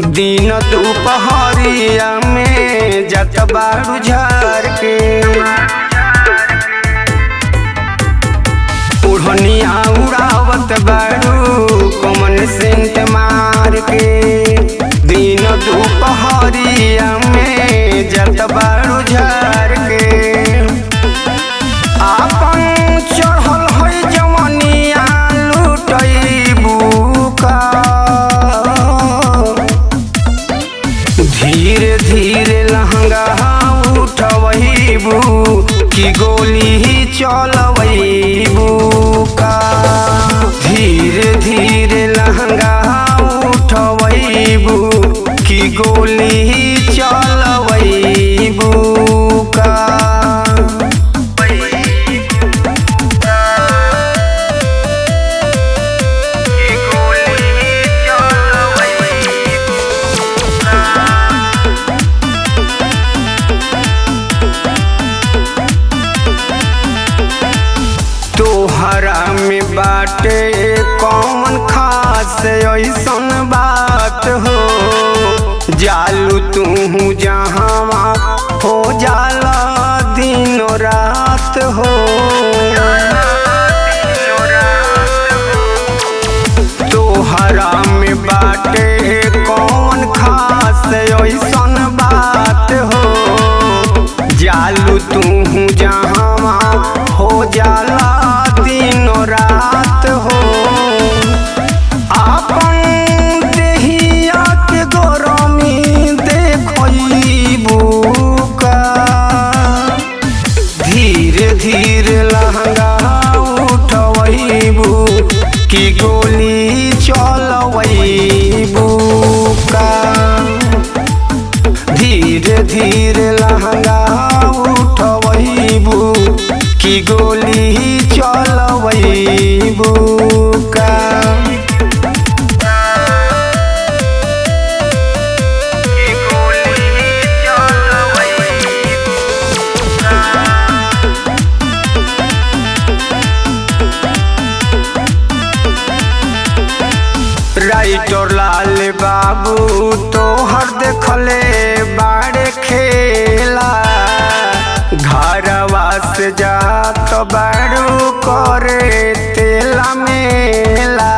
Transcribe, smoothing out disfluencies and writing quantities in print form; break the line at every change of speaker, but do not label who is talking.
दिन दुपहरिया में जत बारू झार के उड़निया उड़ावत बारू कमन सेंट मार के दिन दुपहरिया में जत बारू झार के आपन चढ़ल है जवनिया लुटैबू का धीरे धीरे लहंगा उठवैबू की गोली चलवैबू का धीरे धीरे लहंगा उठवैबू की गोली चलवैबू का तोहरा में बाटे कौन खास ऐसन बात हो जालू तू जहाँ हो जाला दिन रात हो तोहरा में बाटे कौन खास ऐसन बात हो जालू तू जहाँ हो जाला दिन रात हो आपन देहिया के गरमी देखैबू का धीरे धीरे लहंगा उठवैबू की गोली चलवैबू का धीरे धीरे लहंगा उठवैबू की गोली चलवैबू का राइटर लाल बाबू तोहर देखले बाड़े खेला घरवा से जात बारू करे तेला मेला।